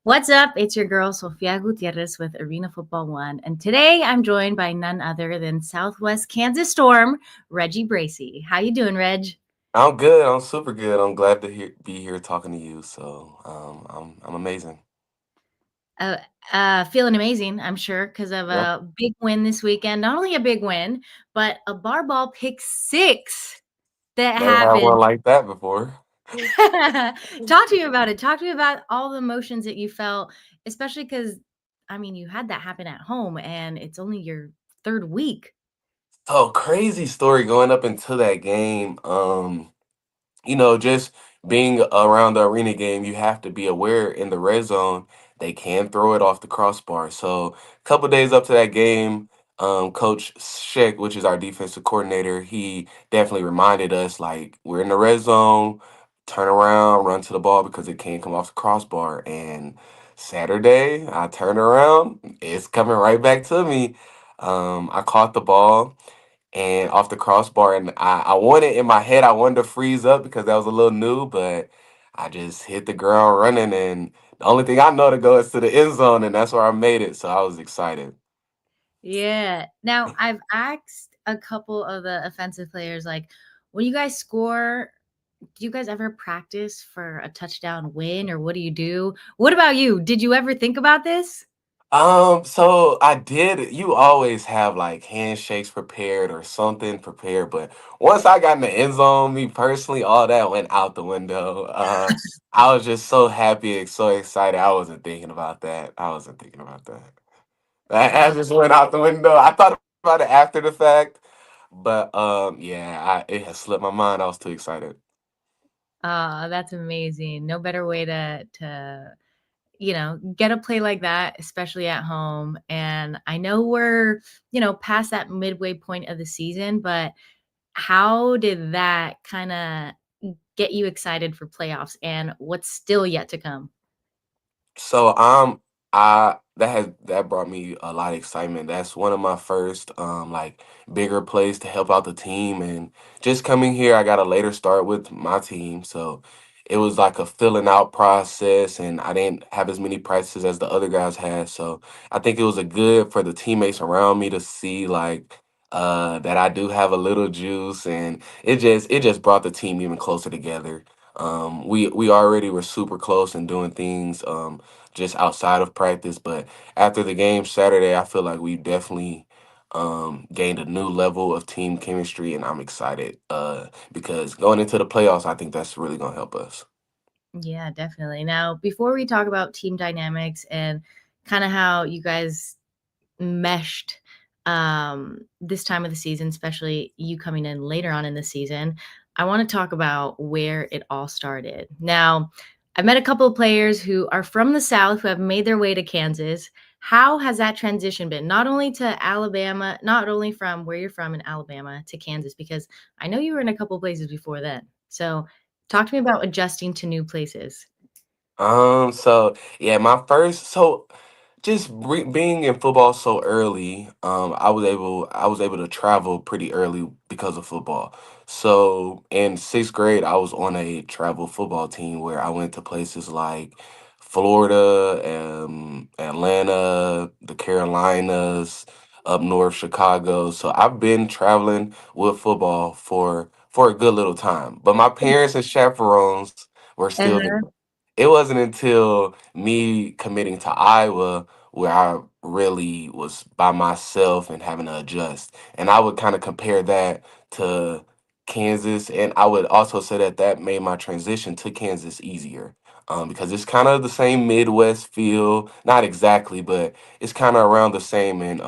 What's up? It's your girl Sofia Gutierrez with Arena Football One, and today I'm joined by none other than Southwest Kansas Storm, Reggie Bracy. How you doing, Reg? I'm good. I'm super good. I'm glad to be here talking to you. I'm amazing. Uh, Feeling amazing, I'm sure, because of Yeah, a big win this weekend. Not only a big win, but a barball pick six that never had one happened. like that before. Talk to me about it. Talk to me about all the emotions that you felt, especially because, I mean, you had that happen at home, and it's only your third week. So crazy story going up into that game. Just being around the arena game, you have to be aware in the red zone, they can throw it off the crossbar. So a couple days up to that game, Coach Sheck, which is our defensive coordinator, he definitely reminded us like we're in the red zone, turn around, run to the ball because it can't come off the crossbar. And Saturday, I turned around, it's coming right back to me. I caught the ball and off the crossbar. And I wanted in my head, I wanted to freeze up because that was a little new, but I just hit the ground running. And the only thing I know to go is to the end zone, and that's where I made it. So I was excited. Yeah. Now, I've asked a couple of the offensive players, like, when you guys score, do you guys ever practice for a touchdown win or what do you do? What about you? Did you ever think about this? So I did. You always have like handshakes prepared or something prepared, but once I got in the end zone, me personally, all that went out the window. I was just so happy and so excited. I wasn't thinking about that. I wasn't thinking about that. That Uh, just went out the window. I thought about it after the fact, but yeah, it has slipped my mind. I was too excited. that's amazing. No better way to get a play like that, especially at home. And I know we're, past that midway point of the season, but how did that kind of get you excited for playoffs and what's still yet to come? So I that brought me a lot of excitement. That's one of my first like bigger plays to help out the team, and just coming here, I got a later start with my team, so it was like a filling out process, and I didn't have as many practices as the other guys had. So I think it was a good for the teammates around me to see like that I do have a little juice, and it just brought the team even closer together. We already were super close and doing things just outside of practice. But after the game Saturday, I feel like we definitely gained a new level of team chemistry, and I'm excited because going into the playoffs, I think that's really gonna help us. Yeah, definitely. Now, before we talk about team dynamics and kind of how you guys meshed this time of the season, especially you coming in later on in the season, I want to talk about where it all started. Now, I've met a couple of players who are from the South who have made their way to Kansas. How has that transition been? Not only to Alabama, not only from where you're from in Alabama to Kansas, because I know you were in a couple of places before then. So, talk to me about adjusting to new places. So yeah, my first so just being in football so early, I was able to travel pretty early because of football. So in sixth grade, I was on a travel football team where I went to places like Florida, Atlanta, the Carolinas, up north Chicago. So I've been traveling with football for a good little time. But my parents and chaperones were still there. It wasn't until me committing to Iowa where I really was by myself and having to adjust. And I would kind of compare that to Kansas. And I would also say that that made my transition to Kansas easier because it's kind of the same Midwest feel. Not exactly, but it's kind of around the same. And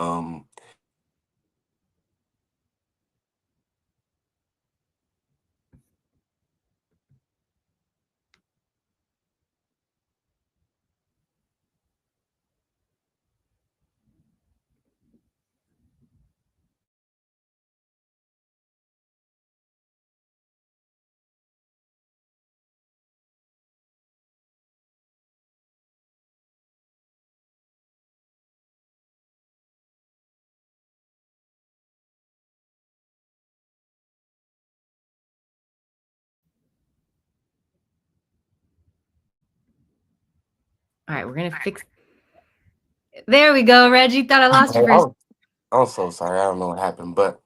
All right, we're gonna fix. There we go, Reggie. Thought I lost you Hey, first. I'm so sorry. I don't know what happened, but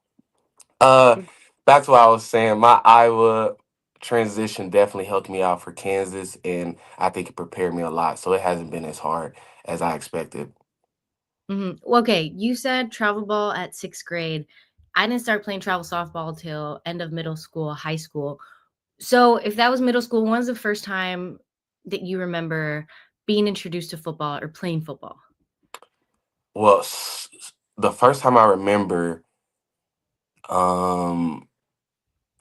uh, back to what I was saying. My Iowa transition definitely helped me out for Kansas, and I think it prepared me a lot. So it hasn't been as hard as I expected. Okay, you said travel ball at sixth grade. I didn't start playing travel softball till end of middle school, high school. So if that was middle school, when was the first time that you remember being introduced to football or playing football? Well, the first time I remember, um,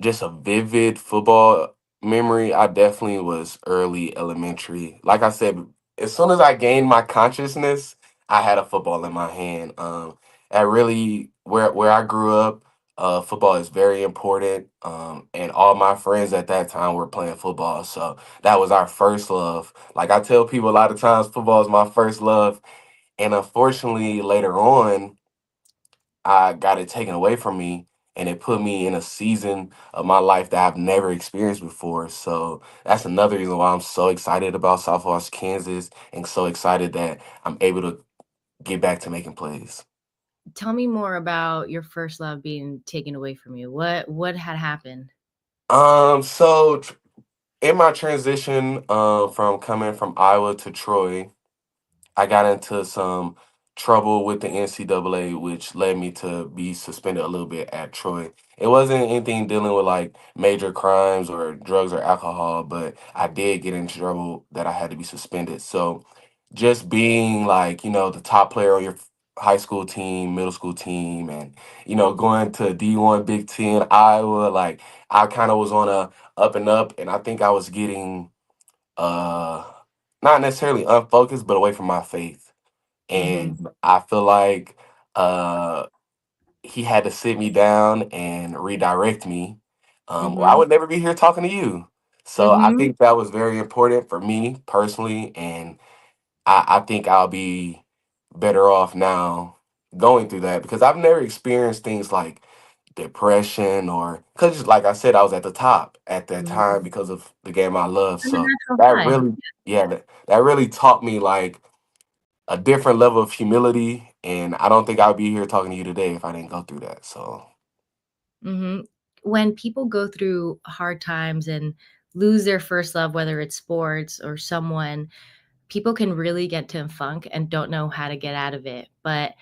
just a vivid football memory, I definitely was early elementary. Like I said, as soon as I gained my consciousness, I had a football in my hand. I really where I grew up, football is very important. And all my friends at that time were playing football, so that was our first love. Like I tell people a lot of times, football is my first love. And unfortunately, later on, I got it taken away from me, and it put me in a season of my life that I've never experienced before. So that's another reason why I'm so excited about Southwest Kansas and so excited that I'm able to get back to making plays. Tell me more about your first love being taken away from you. What had happened? So in my transition from coming from Iowa to Troy, I got into some trouble with the NCAA, which led me to be suspended a little bit at Troy. It wasn't anything dealing with like major crimes or drugs or alcohol, but I did get into trouble that I had to be suspended. So just being like, the top player on your high school team, middle school team, and, going to D1 Big Ten, Iowa, like I kind of was on a up and up, and I think I was getting uh not necessarily unfocused but away from my faith, Mhm. and I feel like uh he had to sit me down and redirect me, or I Mhm. would never be here talking to you. So I Mhm. think that was very important for me personally, and I think I'll be better off now going through that because I've never experienced things like depression or because like I said, I was at the top at that Mhm. time because of the game I love. And a So natural that high. really, yeah, that really taught me like a different level of humility. And I don't think I'd be here talking to you today if I didn't go through that. So Mhm. When people go through hard times and lose their first love, whether it's sports or someone, people can really get to a funk and don't know how to get out of it. But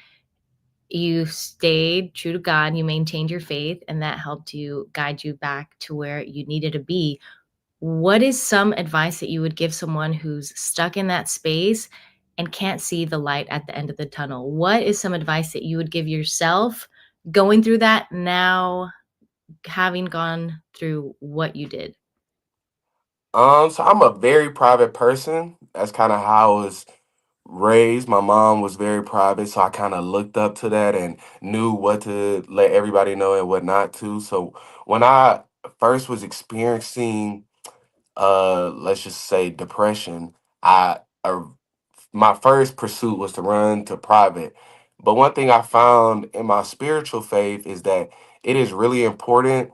you stayed true to God, you maintained your faith, and that helped you guide you back to where you needed to be. What is some advice that you would give someone who's stuck in that space and can't see the light at the end of the tunnel? What is some advice that you would give yourself going through that now, having gone through what you did? so I'm a very private person. That's kind of how I was raised. My mom was very private, so I kind of looked up to that and knew what to let everybody know and what not to. So when I first was experiencing, let's just say depression, I my first pursuit was to run to private. But one thing I found in my spiritual faith is that it is really important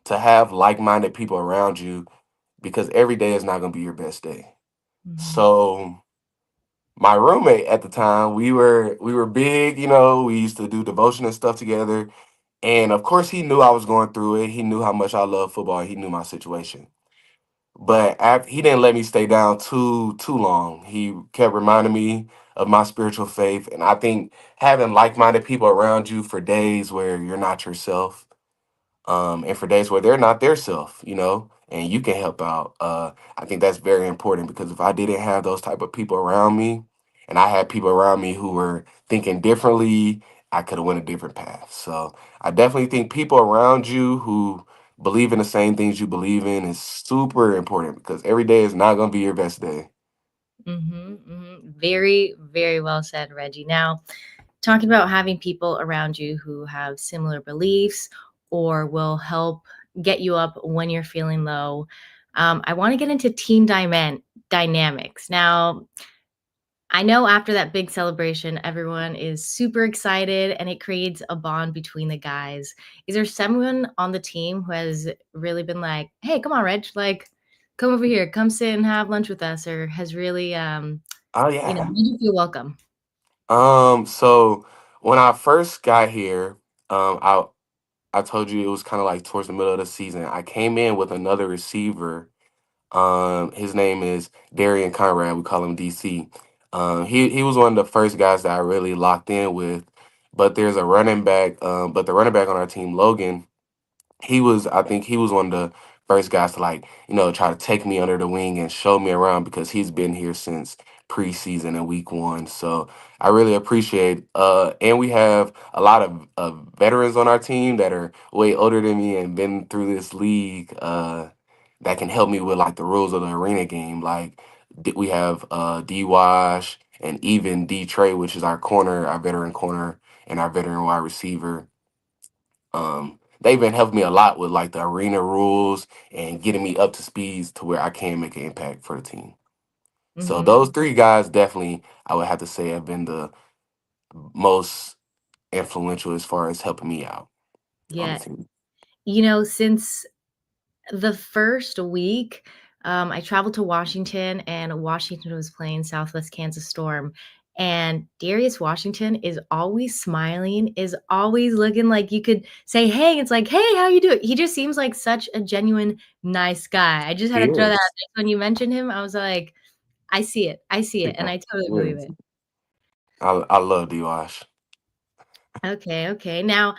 to have like-minded people around you because every day is not going to be your best day. Mhm. So my roommate at the time, we were big, we used to do devotion and stuff together. And of course he knew I was going through it. He knew how much I love football. He knew my situation. But he didn't let me stay down too long. He kept reminding me of my spiritual faith. And I think having like-minded people around you for days where you're not yourself, and for days where they're not their self, and you can help out. I think that's very important because if I didn't have those type of people around me, and I had people around me who were thinking differently, I could have went a different path. So I definitely think people around you who believe in the same things you believe in is super important because every day is not going to be your best day. Mhm, mhm. Very, very well said, Reggie. Now, talking about having people around you who have similar beliefs or will help get you up when you're feeling low. I want to get into dynamics. Now, I know after that big celebration, everyone is super excited and it creates a bond between the guys. Is there someone on the team who has really been like, hey, come on, Reg, like, come over here, come sit and have lunch with us, or has really, Oh made yeah. you feel welcome? So when I first got here, I told you it was kind of like towards the middle of the season. I came in with another receiver. His name is Darian Conrad. We call him DC. He was one of the first guys that I really locked in with. But there's a running back. But the running back on our team, Logan, I think he was one of the first guys to, like, try to take me under the wing and show me around because he's been here since preseason and week one. So I really appreciate, and we have a lot of veterans on our team that are way older than me and been through this league, that can help me with like the rules of the arena game. Like, we have D Wash and even D Trey, which is our corner, our veteran corner, and our veteran wide receiver. They've been helping me a lot with like the arena rules and getting me up to speeds to where I can make an impact for the team. So Mhm. those three guys definitely, I would have to say, have been the most influential as far as helping me out on the Yeah. team. Since the first week, I traveled to Washington, and Washington was playing Southwest Kansas Storm. And Darius Washington is always smiling, is always looking like you could say, "Hey," it's like, "Hey, how you doing?" He just seems like such a genuine nice guy. I just had He to throw that out is. there. When you mentioned him, I was like, I see it, and Yeah, I totally he believe is. it. I love D Wash. Okay, okay. Now,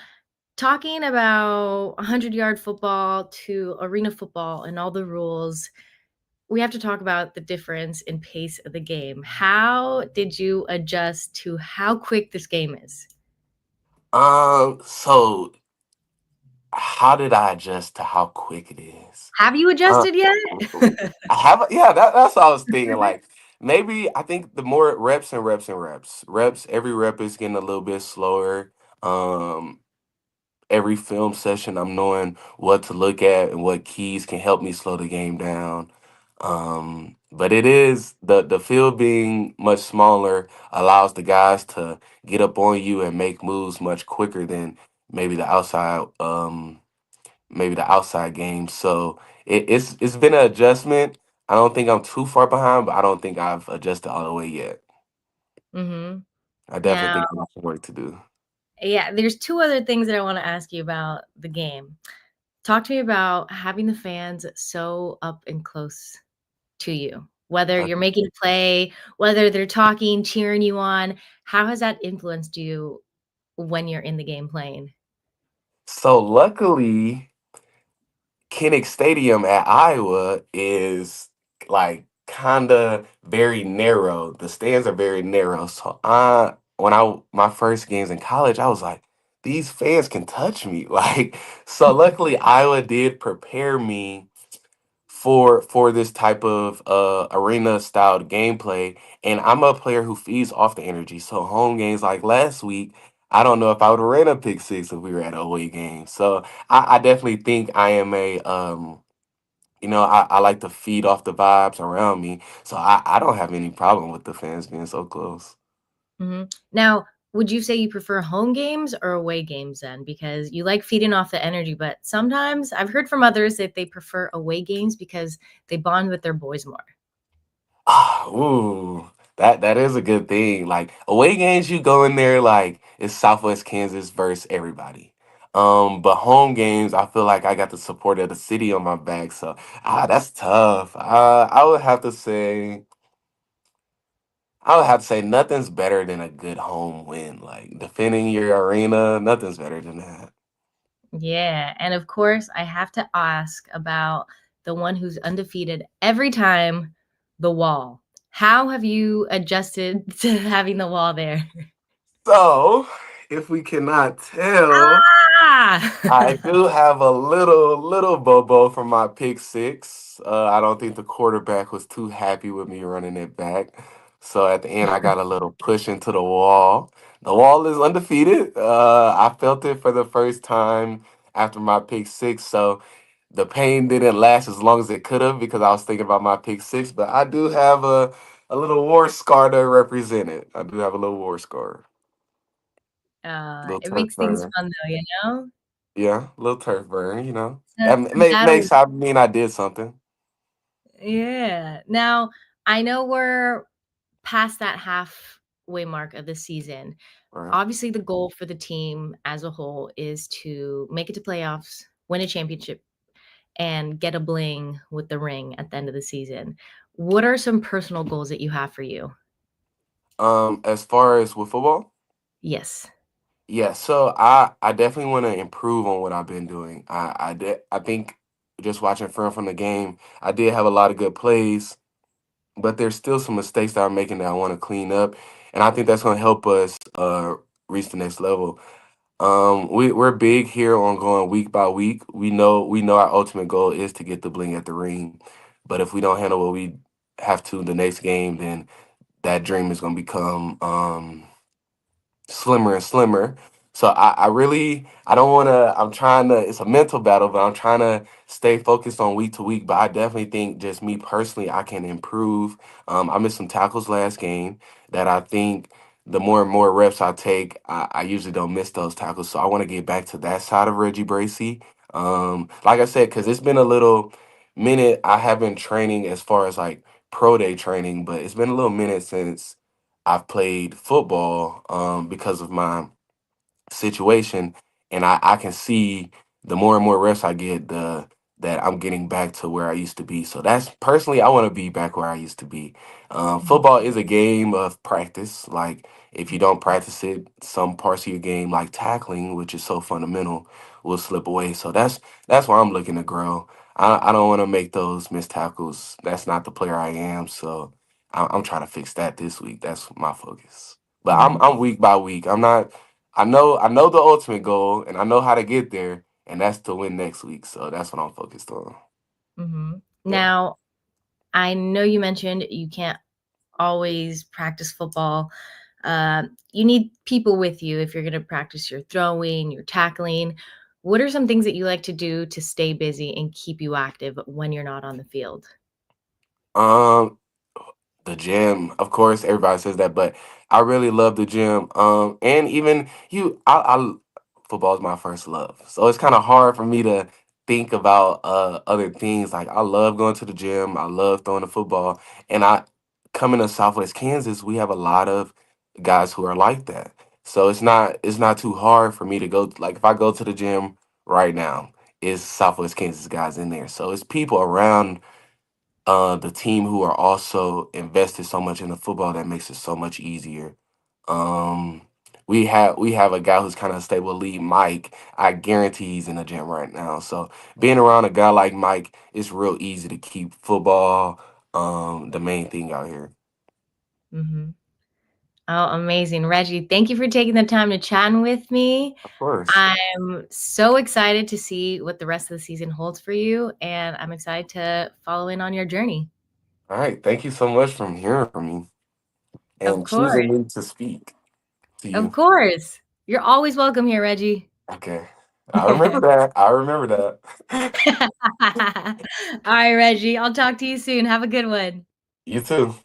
talking about 100-yard football to arena football and all the rules, we have to talk about the difference in pace of the game. How did you adjust to how quick this game is? So how did I adjust to how quick it is? Have you Uh, adjusted yet? I have, yeah, that's what I was thinking. Like, maybe I think the more reps and reps and reps, every rep is getting a little bit slower. Um, every film session, I'm knowing what to look at and what keys can help me slow the game down. But it is the field being much smaller allows the guys to get up on you and make moves much quicker than maybe the outside. Maybe the outside game. So it's been an adjustment. I don't think I'm too far behind, but I don't think I've adjusted all the way yet. Mhm. I definitely Now, think I have some work to do. yeah, there's 2 other things that I wanna ask you about the game. Talk to me about having the fans so up and close to you, whether you're Okay. making a play, whether they're talking, cheering you on. How has that influenced you when you're in the game playing? So luckily, Kinnick Stadium at Iowa is like kinda very narrow. The stands are very narrow. So when I my first games in college, I was like, these fans can touch me. Like, so luckily Iowa did prepare me for this type of arena styled gameplay, and I'm a player who feeds off the energy. So home games like last week, I don't know if I would have ran a pick six if we were at a away game. So I definitely think I am a I like to feed off the vibes around me. So I don't have any problem with the fans being so close. Mhm. Now, would you say you prefer home games or away games then? Because you like feeding off the energy, but sometimes I've heard from others that they prefer away games because they bond with their boys more. Ooh, that is a good thing. Like, away games, you go in there like it's Southwest Kansas versus everybody. But home games, I feel like I got the support of the city on my back. So that's tough. I would have to say nothing's better than a good home win. Like, defending your arena, nothing's better than that. Yeah, and of course, I have to ask about the one who's undefeated every time, the wall. How have you adjusted to having the wall there? So, if we cannot tell, I Ah! do have a little bobo from my pick six. I don't think the quarterback was too happy with me running it back. So at the end, I got a little push into the wall. The wall is undefeated. I felt it for the first time after my pick six. So the pain didn't last as long as it could have because I was thinking about my pick six. But I do have a little war scar to represent it. I do have a little war scar, little It turf makes things burn. fun though, you know? Yeah, little turf burn, you know. So That some makes battles I mean I did something. Yeah. Now, I know we're past that halfway mark of the season. Right. Obviously, the goal for the team as a whole is to make it to playoffs, win a championship, and get a bling with the ring at the end of the season. What are some personal goals that you have for you? As far as with football, Yes. yeah. So I definitely want to improve on what I've been doing. I think just watching film from the game, I did have a lot of good plays, but there's still some mistakes that I'm making that I want to clean up, and I think that's going to help us reach the next level. We're big here on going week by week. We know our ultimate goal is to get the bling at the ring, but if we don't handle what we have to the next game, then that dream is going to become slimmer and slimmer. So I really I don't want to. I'm trying to. It's a mental battle, but I'm trying to stay focused on week to week. But I definitely think just me personally, I can improve. I missed some tackles last game that I think the more and more reps I take, I usually don't miss those tackles. So I want to get back to that side of Reggie Bracy. Like I said, because it's been a little minute. I have been training as far as like pro day training, but it's been a little minute since I've played football because of my situation, and I can see the more and more reps I get, the that I'm getting back to where I used to be. So that's personally, I want to be back where I used to be. Mhm, Football is a game of practice. Like if you don't practice it, some parts of your game, like tackling, which is so fundamental, will slip away. So that's where I'm looking to grow. I don't want to make those missed tackles. That's not the player I am. So I'm trying to fix that this week. That's my focus. But mhm, I'm week by week. I'm not. I know the ultimate goal and I know how to get there, and that's to win next week. So that's what I'm focused on. mhm. Yeah. Now, I know you mentioned you can't always practice football. You need people with you if you're going to practice your throwing, your tackling. What are some things that you like to do to stay busy and keep you active when you're not on the field? Um the gym, of course, everybody says that, but I really love the gym. And even football is my first love, so it's kind of hard for me to think about other things. Like I love going to the gym, I love throwing the football, and I coming to Southwest Kansas, we have a lot of guys who are like that. So it's not too hard for me to go. Like if I go to the gym right now, it's Southwest Kansas guys in there, so it's people around the team who are also invested so much in the football that makes it so much easier. Um, we have a guy who's kind of stable lead, Mike. I guarantee he's in the gym right now. So being around a guy like Mike, it's real easy to keep football the main thing out here. Mhm. Oh, amazing. Reggie, thank you for taking the time to chat with me. Of course. I'm so excited to see what the rest of the season holds for you, and I'm excited to follow in on your journey. All right. Thank you so much for hearing from me Of and choosing course. me to speak to Of you. course. You're always welcome here, Reggie. Okay. I remember that. I remember that. All right, Reggie. I'll talk to you soon. Have a good one. You too.